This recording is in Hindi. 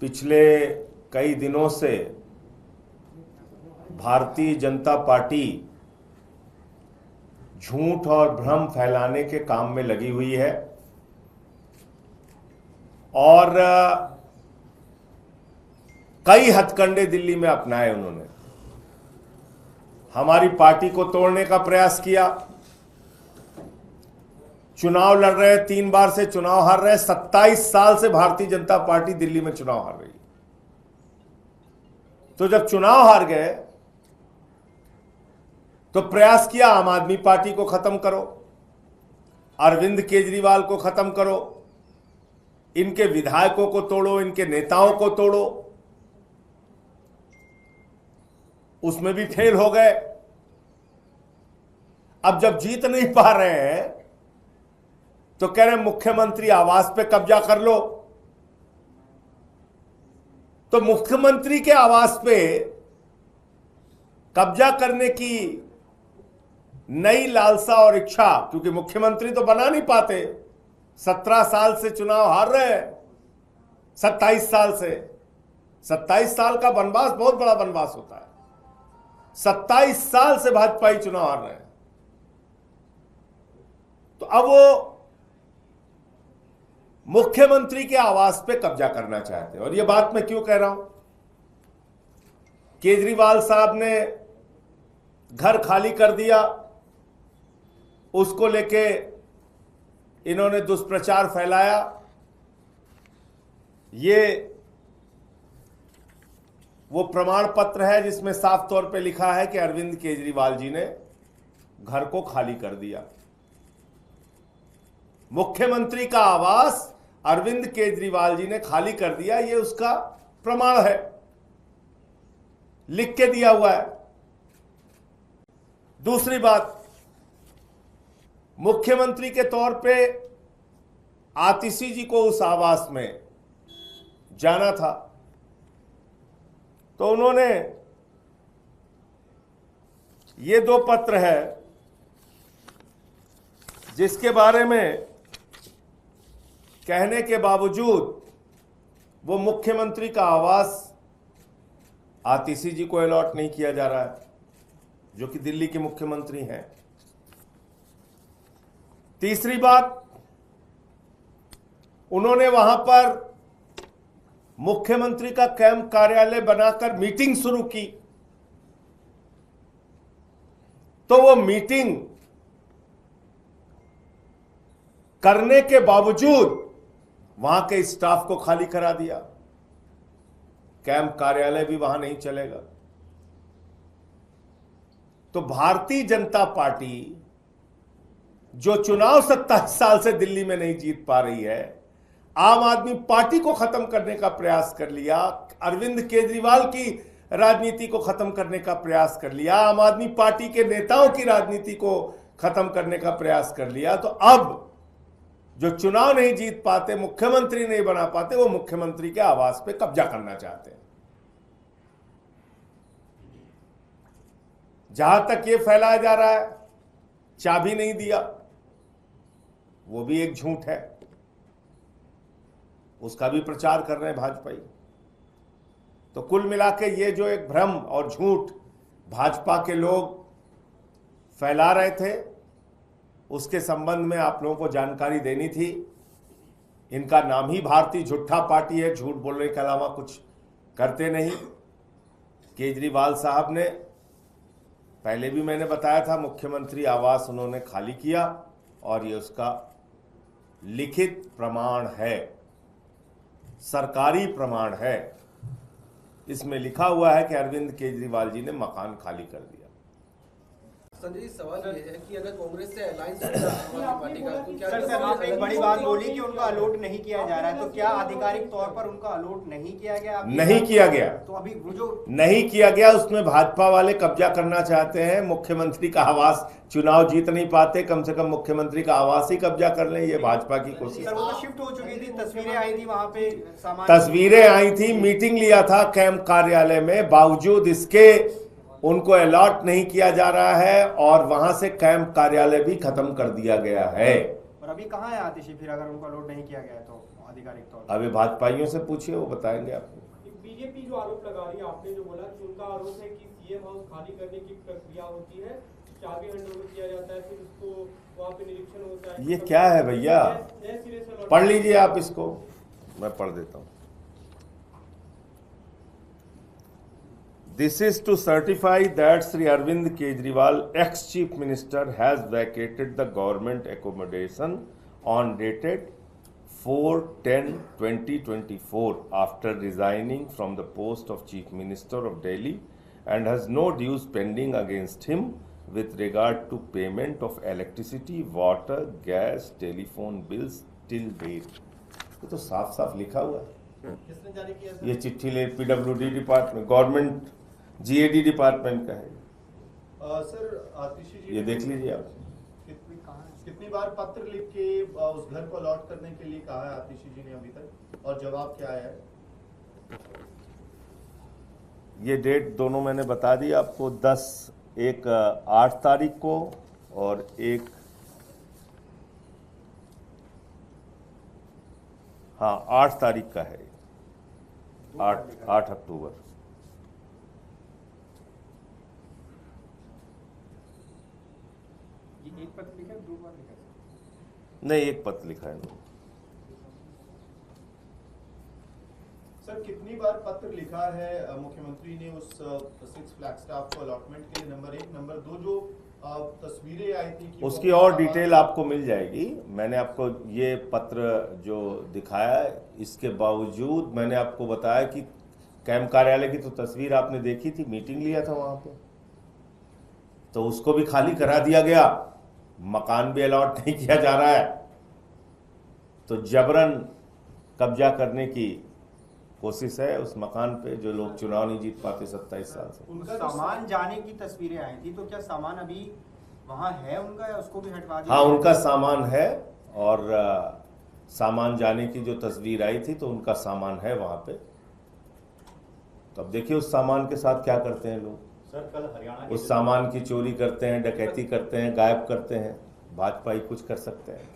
पिछले कई दिनों से भारतीय जनता पार्टी झूठ और भ्रम फैलाने के काम में लगी हुई है और कई हथकंडे दिल्ली में अपनाए। उन्होंने हमारी पार्टी को तोड़ने का प्रयास किया, चुनाव लड़ रहे, 3 बार से चुनाव हार रहे, 27 साल से भारतीय जनता पार्टी दिल्ली में चुनाव हार रही। तो जब चुनाव हार गए तो प्रयास किया आम आदमी पार्टी को खत्म करो, अरविंद केजरीवाल को खत्म करो, इनके विधायकों को तोड़ो, इनके नेताओं को तोड़ो। उसमें भी फेल हो गए। अब जब जीत नहीं पा रहे हैं तो कह रहे मुख्यमंत्री आवास पे कब्जा कर लो। तो मुख्यमंत्री के आवास पे कब्जा करने की नई लालसा और इच्छा, क्योंकि मुख्यमंत्री तो बना नहीं पाते, 17 साल से चुनाव हार रहे हैं, 27 साल से। 27 साल का वनवास बहुत बड़ा वनवास होता है। 27 साल से भाजपा ही चुनाव हार रहे हैं। तो अब वो मुख्यमंत्री के आवास पे कब्जा करना चाहते हैं। और ये बात मैं क्यों कह रहा हूं? केजरीवाल साहब ने घर खाली कर दिया, उसको लेके इन्होंने दुष्प्रचार फैलाया। ये वो प्रमाण पत्र है जिसमें साफ तौर पे लिखा है कि अरविंद केजरीवाल जी ने घर को खाली कर दिया। मुख्यमंत्री का आवास अरविंद केजरीवाल जी ने खाली कर दिया, ये उसका प्रमाण है, लिख के दिया हुआ है। दूसरी बात, मुख्यमंत्री के तौर पे आतिशी जी को उस आवास में जाना था, तो उन्होंने ये 2 पत्र है जिसके बारे में कहने के बावजूद वो मुख्यमंत्री का आवास आतिशी जी को अलॉट नहीं किया जा रहा है, जो कि दिल्ली के मुख्यमंत्री हैं। तीसरी बात, उन्होंने वहां पर मुख्यमंत्री का कैंप कार्यालय बनाकर मीटिंग शुरू की, तो वो मीटिंग करने के बावजूद वहां के स्टाफ को खाली करा दिया। कैंप कार्यालय भी वहां नहीं चलेगा। तो भारतीय जनता पार्टी जो चुनाव 27 साल से दिल्ली में नहीं जीत पा रही है, आम आदमी पार्टी को खत्म करने का प्रयास कर लिया, अरविंद केजरीवाल की राजनीति को खत्म करने का प्रयास कर लिया, आम आदमी पार्टी के नेताओं की राजनीति को खत्म करने का प्रयास कर लिया, तो अब जो चुनाव नहीं जीत पाते, मुख्यमंत्री नहीं बना पाते, वो मुख्यमंत्री के आवास पे कब्जा करना चाहते हैं। जहां तक ये फैलाया जा रहा है चाबी नहीं दिया, वो भी एक झूठ है, उसका भी प्रचार कर रहे हैं भाजपाई। तो कुल मिला के ये जो एक भ्रम और झूठ भाजपा के लोग फैला रहे थे, उसके संबंध में आप लोगों को जानकारी देनी थी। इनका नाम ही भारतीय झूठा पार्टी है, झूठ बोलने के अलावा कुछ करते नहीं। केजरीवाल साहब ने, पहले भी मैंने बताया था, मुख्यमंत्री आवास उन्होंने खाली किया और ये उसका लिखित प्रमाण है, सरकारी प्रमाण है। इसमें लिखा हुआ है कि अरविंद केजरीवाल जी ने मकान खाली कर दिया। संजय जी, सवाल ये है कि अगर कांग्रेस से अलायंस होता है पार्टी का, तो क्या सर आपने एक बड़ी बात बोली कि उनका अलॉट नहीं किया जा रहा है, तो क्या आधिकारिक तौर पर उनका अलॉट नहीं किया गया? नहीं किया गया। तो अभी वो जो नहीं किया गया, उसमें भाजपा वाले कब्जा करना चाहते हैं। मुख्यमंत्री का आवास, चुनाव जीत नहीं पाते, कम से कम मुख्यमंत्री का आवास ही कब्जा कर लें, ये भाजपा की कोशिश। सर वो तो शिफ्ट हो चुकी थी, तस्वीरें आई थी वहां पे, तस्वीरें आई थी, मीटिंग लिया था कैंप कार्यालय में, बावजूद इसके उनको अलॉट नहीं किया जा रहा है और वहां से कैंप कार्यालय भी खत्म कर दिया गया है। और अभी कहाँ है आतिशी फिर, अगर उनको अलॉट नहीं किया गया तो? आधिकारिक तौर पर? अब ये भाजपाइयों से पूछिए, वो बताएंगे आपको। बीजेपी जो आरोप लगा रही है, आपने जो बोला कि उनका आरोप है कि सीएम हाउस खाली करने की प्रक्रिया होती है, चाबी हैंडओवर किया जाता है, फिर उसको वहाँ पे निरीक्षण होता है। ये क्या है भैया, नए सिरे से लौटा- पढ़ लीजिए आप इसको, मैं पढ़ देता हूं। This is to certify that Sri Arvind Kejriwal, ex-chief minister, has vacated the government accommodation on dated 4/10/2024 after resigning from the post of chief minister of Delhi and has no dues pending against him with regard to payment of electricity, water, gas, telephone bills till date। ये तो साफ साफ लिखा हुआ है। किसने जारी किया ये चिट्ठी ले PWD department, government GAD department का है। सर आतिशी जी ये देख लीजिए आप। कितनी बार पत्र लिख के उस घर को अलॉट करने के लिए कहा है आतिशी जी ने अभी तक, और जवाब क्या आया है? ये डेट दोनों मैंने बता दी आपको, 8 तारीख को और एक 8 तारीख का है, 8 अक्टूबर। ये एक पत्र लिखा है, 2 बार लिखा है? नहीं, एक पत्र लिखा है। सर कितनी बार पत्र लिखा है मुख्यमंत्री ने उस 6 फ्लैग स्टाफ को अलॉटमेंट के लिए? नंबर 1, नंबर 2 जो तस्वीरें आई थी कि उसकी और डिटेल आपको मिल जाएगी। मैंने आपको ये पत्र जो दिखाया है, इसके बावजूद मैंने आपको बताया कि कैंप कार्यालय की तो तस्वीर आपने देखी थी, मीटिंग लिया था वहां पे, तो उसको भी खाली करा दिया गया, मकान भी अलॉट नहीं किया जा रहा है, तो जबरन कब्जा करने की कोशिश है उस मकान पे जो लोग चुनाव नहीं जीत पाते 27 साल से। उनका सामान जाने की तस्वीरें आई थी, तो क्या सामान अभी वहाँ है उनका, या उसको भी हटवा दिया? हाँ, उनका सामान है, और सामान जाने की जो तस्वीर आई थी तो उनका सामान है वहां पे। तो अब देखिए उस सामान के साथ क्या करते हैं लोग। सर कल हरियाणा उस सामान की चोरी करते हैं, डकैती करते हैं, गायब करते हैं। भाजपा ही कुछ कर सकते हैं।